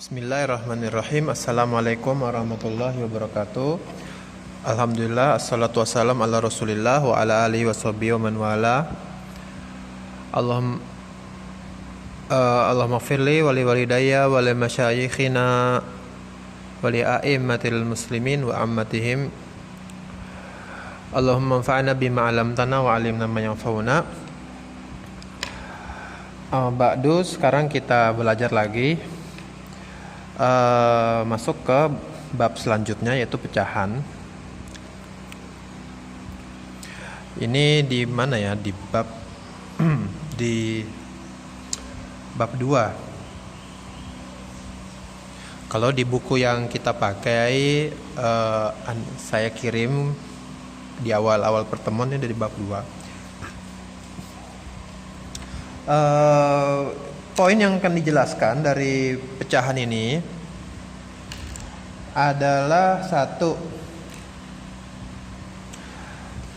Bismillahirrahmanirrahim. Assalamualaikum warahmatullahi wabarakatuh. Alhamdulillah, assalatu wassalam ala rasulillah wa ala alihi wa sahbihi wa man wala. Allahumma firli wali walidayya wa li masyayikhina wa li a'immatil muslimin wa ammatihim. Allahumma anfa'na bima 'allamtana wa 'allimna ma yanfa'una. Ba'du, sekarang kita belajar lagi. Masuk ke bab selanjutnya, yaitu pecahan. Ini di mana ya? Di bab di bab 2. Kalau di buku yang kita pakai, saya kirim di awal-awal pertemuan ini dari bab 2. Poin yang akan dijelaskan dari pecahan ini adalah satu,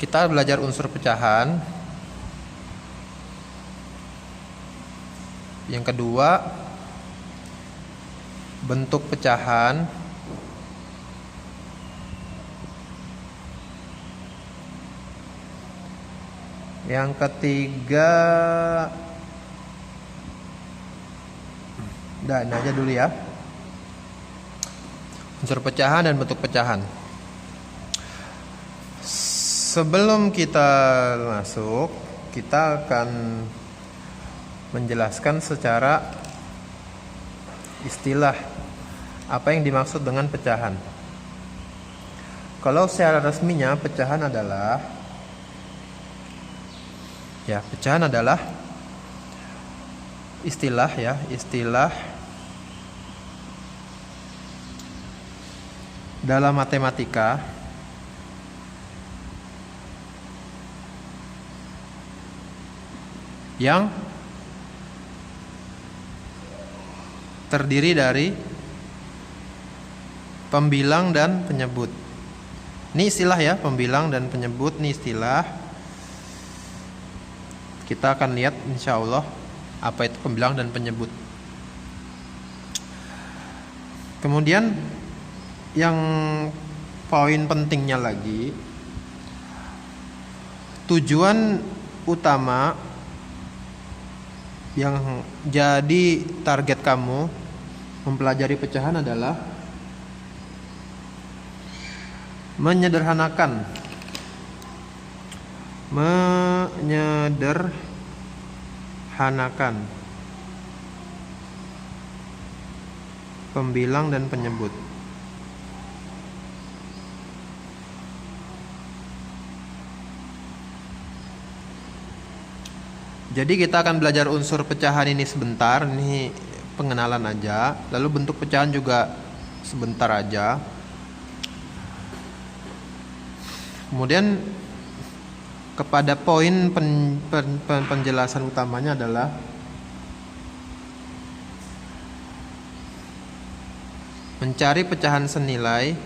kita belajar unsur pecahan. Yang kedua, bentuk pecahan. Yang ketiga, ini aja dulu ya. Unsur pecahan dan bentuk pecahan. Sebelum kita masuk, kita akan menjelaskan secara istilah apa yang dimaksud dengan pecahan. Kalau secara resminya pecahan adalah istilah dalam matematika yang terdiri dari pembilang dan penyebut. Ini istilah ya, pembilang dan penyebut, ini istilah. Kita akan lihat insya Allah apa itu pembilang dan penyebut. Kemudian yang poin pentingnya lagi, tujuan utama yang jadi target kamu mempelajari pecahan adalah menyederhanakan pembilang dan penyebut. Jadi kita akan belajar unsur pecahan ini sebentar, ini pengenalan aja. Lalu bentuk pecahan juga sebentar aja. Kemudian kepada poin penjelasan utamanya adalah mencari pecahan senilai.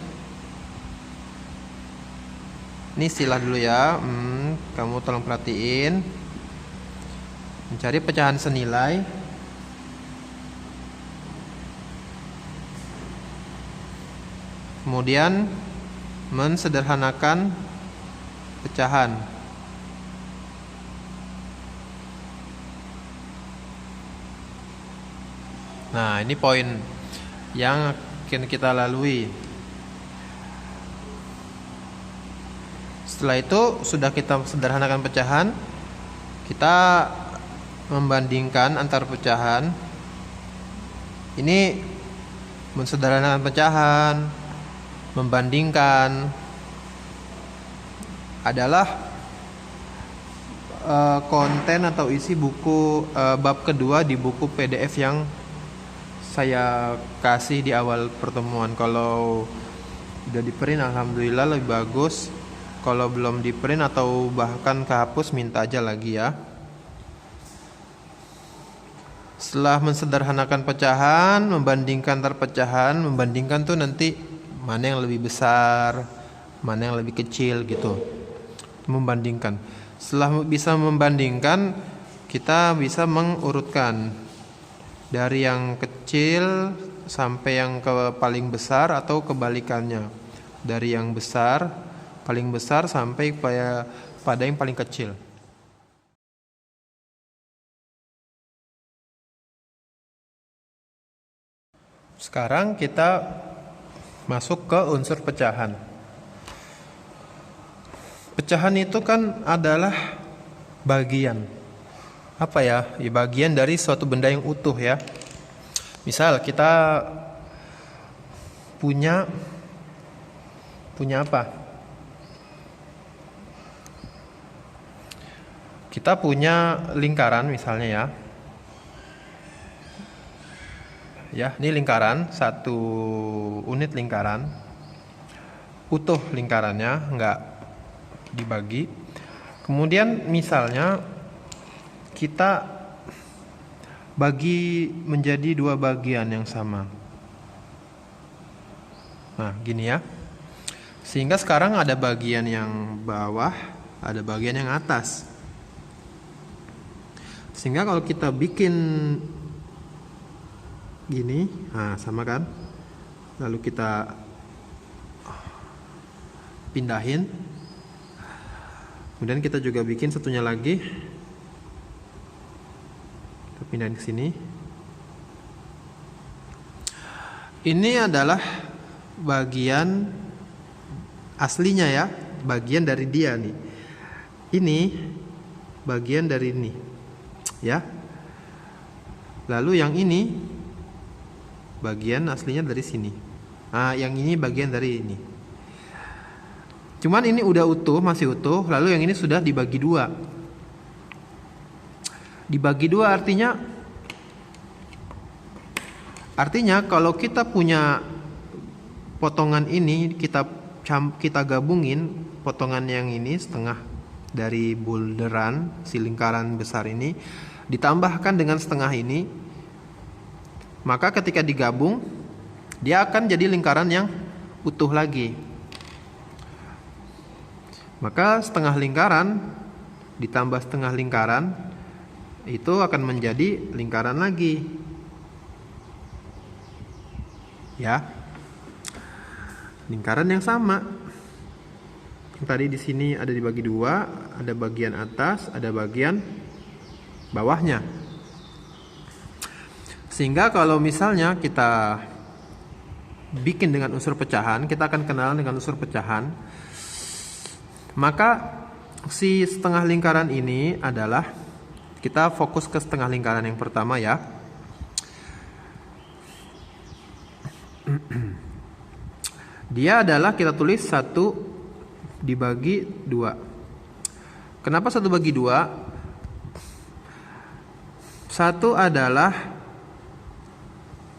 Ini istilah dulu ya, kamu tolong perhatiin. Mencari pecahan senilai kemudian mensederhanakan pecahan. Nah, ini poin yang akan kita lalui. Setelah itu sudah kita sederhanakan pecahan, kita membandingkan antar pecahan. Ini mensederhanakan pecahan, membandingkan adalah konten atau isi buku bab kedua di buku PDF yang saya kasih di awal pertemuan. Kalau udah di print alhamdulillah lebih bagus. Kalau belum di print atau bahkan kehapus, minta aja lagi ya. Setelah mensederhanakan pecahan, membandingkan antar pecahan, membandingkan tuh nanti mana yang lebih besar, mana yang lebih kecil gitu. Membandingkan. Setelah bisa membandingkan, kita bisa mengurutkan dari yang kecil sampai yang ke paling besar atau kebalikannya. Dari yang besar, paling besar sampai pada yang paling kecil. Sekarang kita masuk ke unsur pecahan. Pecahan itu kan adalah bagian. Apa ya? Bagian dari suatu benda yang utuh ya. Misal kita punya apa? Kita punya lingkaran misalnya ya. Ya, ini lingkaran, satu unit lingkaran. Utuh lingkarannya, enggak dibagi. Kemudian misalnya kita bagi menjadi dua bagian yang sama. Nah, gini ya. Sehingga sekarang ada bagian yang bawah, ada bagian yang atas. Sehingga kalau kita bikin gini, nah sama kan? Lalu kita pindahin. Kemudian kita juga bikin satunya lagi. Kita pindahin ke sini. Ini adalah bagian aslinya ya, bagian dari dia nih. Ini bagian dari ini. Ya. Lalu yang ini bagian aslinya dari sini. Nah, yang ini bagian dari ini. Cuman ini udah utuh, masih utuh. Lalu yang ini sudah dibagi dua. Dibagi dua artinya kalau kita punya potongan ini, kita gabungin potongan yang ini setengah dari bulderan si lingkaran besar ini ditambahkan dengan setengah ini, maka ketika digabung dia akan jadi lingkaran yang utuh lagi. Maka setengah lingkaran ditambah setengah lingkaran itu akan menjadi lingkaran lagi. Ya. Lingkaran yang sama. Tadi di sini ada dibagi dua, ada bagian atas, ada bagian bawahnya. Sehingga kalau misalnya kita bikin dengan unsur pecahan, kita akan kenal dengan unsur pecahan. Maka si setengah lingkaran ini adalah, kita fokus ke setengah lingkaran yang pertama ya. Dia adalah, kita tulis 1 dibagi 2. Kenapa 1 bagi 2? 1 adalah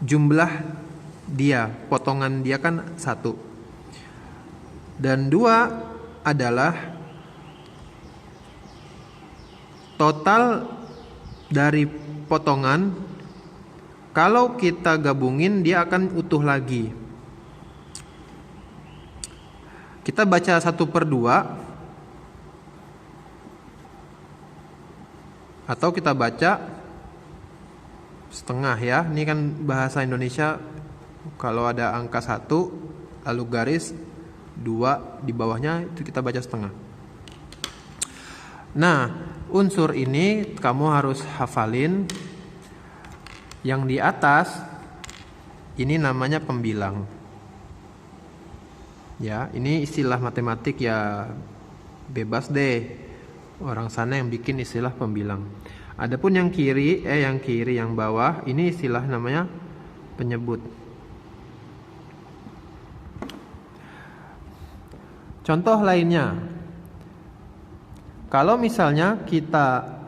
jumlah dia, potongan dia kan 1. Dan 2 adalah total dari potongan. Kalau kita gabungin dia akan utuh lagi. Kita baca 1/2 atau kita baca setengah ya. Ini kan bahasa Indonesia, kalau ada angka 1 lalu garis 2 di bawahnya itu kita baca setengah. Nah, unsur ini kamu harus hafalin. Yang di atas ini namanya pembilang. Ya, ini istilah matematik ya, bebas deh. Orang sana yang bikin istilah pembilang. Adapun yang kiri yang bawah ini istilah namanya penyebut. Contoh lainnya, kalau misalnya kita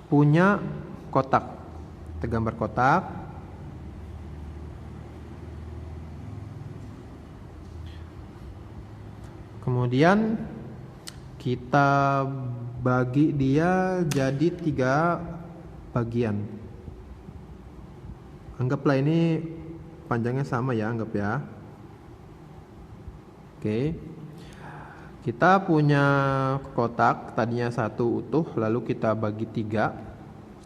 punya kotak, kita gambar kotak, kemudian kita bagi dia jadi 3 bagian. Anggaplah ini panjangnya sama ya, anggap ya. Oke. Kita punya kotak, tadinya 1 utuh, lalu kita bagi 3.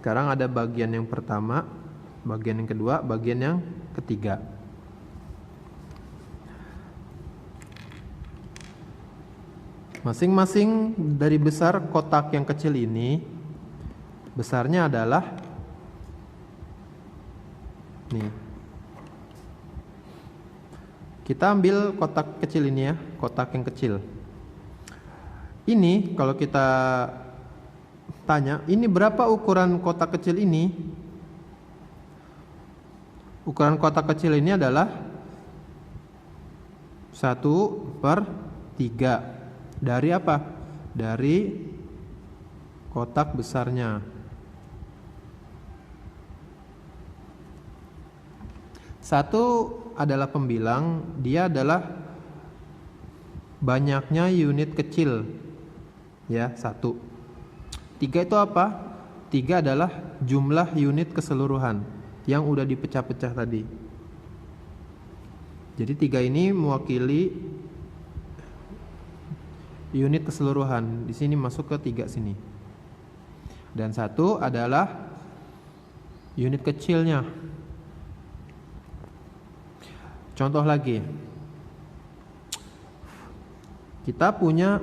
Sekarang ada bagian yang pertama, bagian yang kedua, bagian yang ketiga. Masing-masing dari besar kotak yang kecil ini, besarnya adalah nih. Kita ambil kotak kecil ini ya, kotak yang kecil. Ini kalau kita tanya, ini berapa ukuran kotak kecil ini? Ukuran kotak kecil ini adalah 1/3. Dari apa? Dari kotak besarnya. Satu adalah pembilang, dia adalah banyaknya unit kecil. Ya, 1. 3 itu apa? 3 adalah jumlah unit keseluruhan yang udah dipecah-pecah tadi. Jadi 3 ini mewakili unit keseluruhan. Di sini masuk ke 3 sini. Dan 1 adalah unit kecilnya. Contoh lagi. Kita punya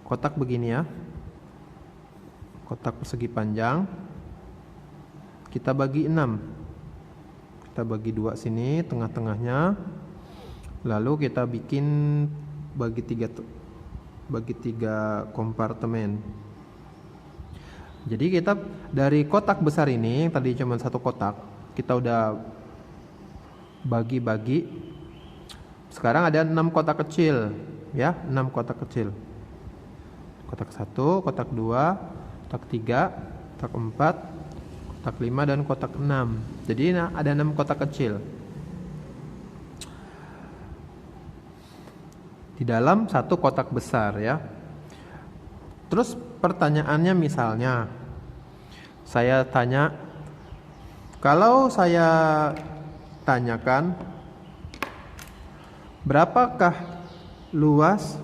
kotak begini ya. Kotak persegi panjang. Kita bagi 6. Kita bagi 2 sini, tengah-tengahnya. Lalu kita bikin bagi 3 kompartemen. Jadi kita dari kotak besar ini, tadi cuma 1 kotak, kita udah bagi-bagi. Sekarang ada 6 kotak kecil, ya, 6 kotak kecil. Kotak 1, kotak 2, kotak 3, kotak 4, kotak 5 dan kotak 6. Jadi ada 6 kotak kecil. Di dalam 1 kotak besar ya. Terus pertanyaannya misalnya, saya tanya, kalau saya tanyakan, berapakah luas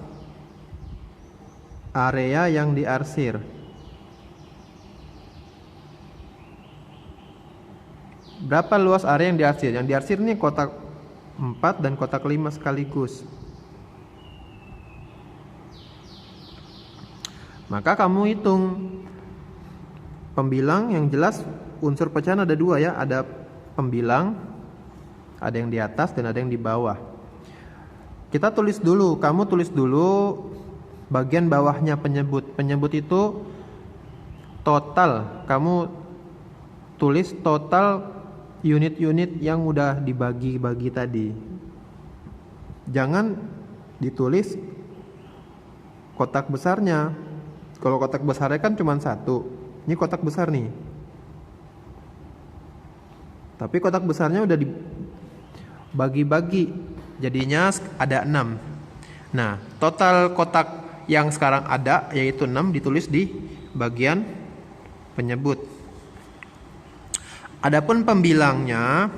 area yang diarsir? Berapa luas area yang diarsir? Yang diarsir ini kotak 4 dan kotak 5 sekaligus. Maka kamu hitung pembilang, yang jelas unsur pecahan ada 2 ya, ada pembilang, ada yang di atas dan ada yang di bawah. Kita tulis dulu, kamu tulis dulu bagian bawahnya penyebut. Penyebut itu total, kamu tulis total unit-unit yang udah dibagi-bagi tadi. Jangan ditulis kotak besarnya. Kalau kotak besarnya kan cuma 1. Ini kotak besar nih. Tapi kotak besarnya udah dibagi-bagi. Jadinya ada 6. Nah, total kotak yang sekarang ada yaitu 6 ditulis di bagian penyebut. Adapun pembilangnya,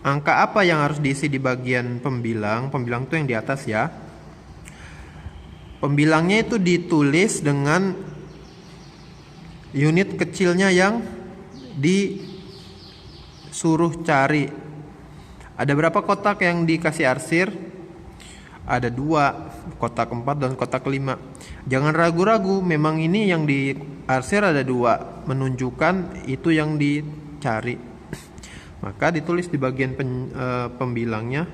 angka apa yang harus diisi di bagian pembilang? Pembilang itu yang di atas ya. Pembilangnya itu ditulis dengan unit kecilnya yang disuruh cari. Ada berapa kotak yang dikasih arsir? Ada 2, kotak 4 dan kotak 5. Jangan ragu-ragu, memang ini yang diarsir ada 2, menunjukkan itu yang dicari. Maka ditulis di bagian pembilangnya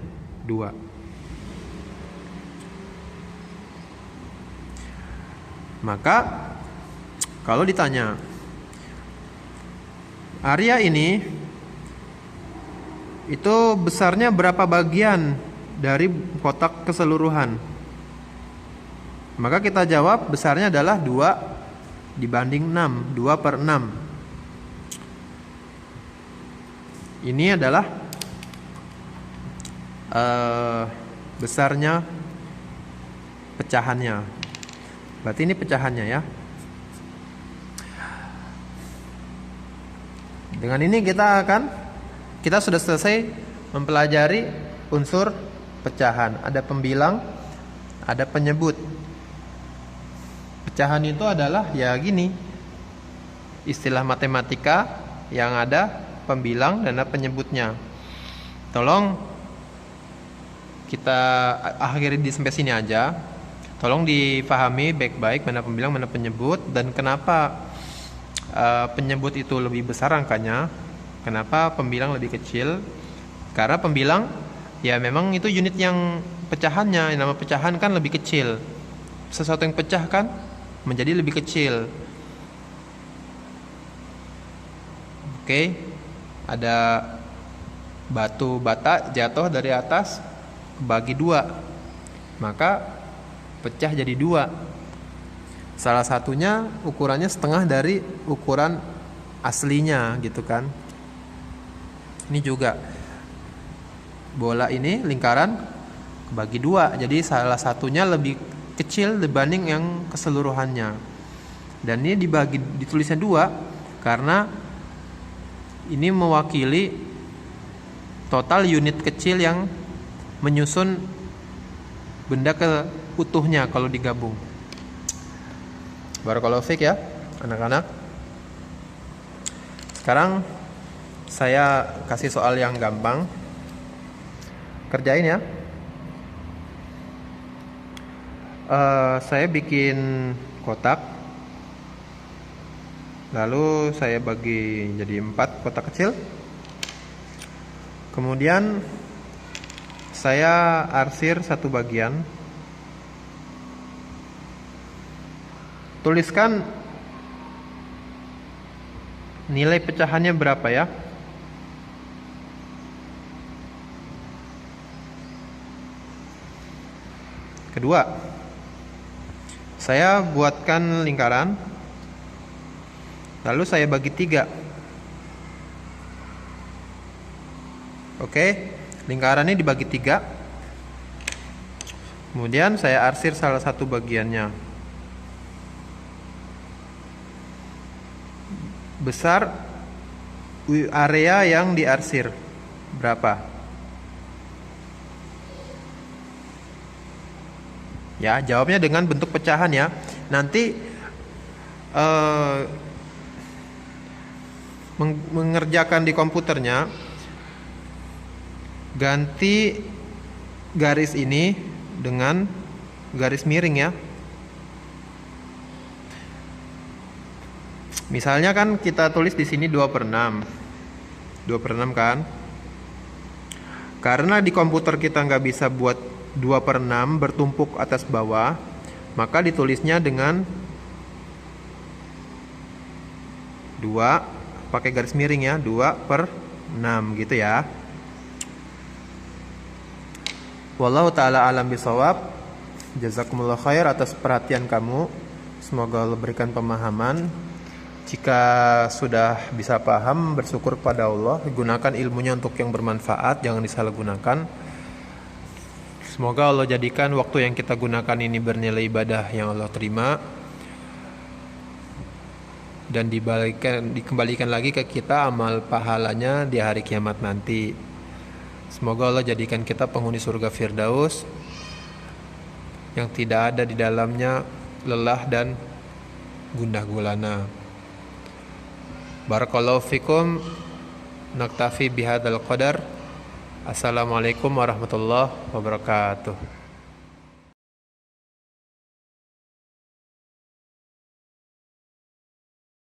2. Maka kalau ditanya, area ini itu besarnya berapa bagian dari kotak keseluruhan? Maka kita jawab besarnya adalah 2 dibanding 6, 2/6. Ini adalah besarnya pecahannya. Berarti ini pecahannya ya. Dengan ini kita sudah selesai mempelajari unsur pecahan. Ada pembilang, ada penyebut. Pecahan itu adalah ya gini, istilah matematika yang ada pembilang, dana penyebutnya. Tolong kita akhiri di sampai sini aja. Tolong dipahami baik-baik mana pembilang, mana penyebut, dan kenapa penyebut itu lebih besar angkanya, kenapa pembilang lebih kecil. Karena pembilang ya memang itu unit yang pecahannya, yang nama pecahan kan lebih kecil. Sesuatu yang pecah kan menjadi lebih kecil. Oke, ada batu bata jatuh dari atas bagi dua, maka pecah jadi dua. Salah satunya ukurannya setengah dari ukuran aslinya gitu kan. Ini juga bola ini lingkaran bagi dua, jadi salah satunya lebih kecil dibanding yang keseluruhannya. Dan ini ditulisnya dua karena ini mewakili total unit kecil yang menyusun benda ke utuhnya kalau digabung. Barakallahu fiik ya anak-anak. Sekarang saya kasih soal yang gampang. Kerjain ya. Saya bikin kotak, lalu saya bagi jadi 4 kotak kecil. Kemudian saya arsir satu bagian. Tuliskan nilai pecahannya berapa ya. Kedua, saya buatkan lingkaran, lalu saya bagi 3. Oke, lingkarannya dibagi 3. Kemudian saya arsir salah satu bagiannya. Besar area yang diarsir berapa? Ya, jawabnya dengan bentuk pecahan ya. Nanti mengerjakan di komputernya, ganti garis ini dengan garis miring ya. Misalnya kan kita tulis di sini 2/6. 2/6 kan? Karena di komputer kita nggak bisa buat 2/6 bertumpuk atas bawah, maka ditulisnya dengan 2 pakai garis miring ya, 2/6 gitu ya. Wallahu ta'ala alam bisawab. Jazakumullah khair atas perhatian kamu. Semoga Allah berikan pemahaman. Jika sudah bisa paham, bersyukur kepada Allah. Gunakan ilmunya untuk yang bermanfaat, jangan disalahgunakan. Semoga Allah jadikan waktu yang kita gunakan ini bernilai ibadah yang Allah terima, dan dikembalikan lagi ke kita amal pahalanya di hari kiamat nanti. Semoga Allah jadikan kita penghuni surga Firdaus yang tidak ada di dalamnya lelah dan gundah gulana. Barakallahu fikum. Naktafi bihadzal qadar. Assalamualaikum warahmatullahi wabarakatuh.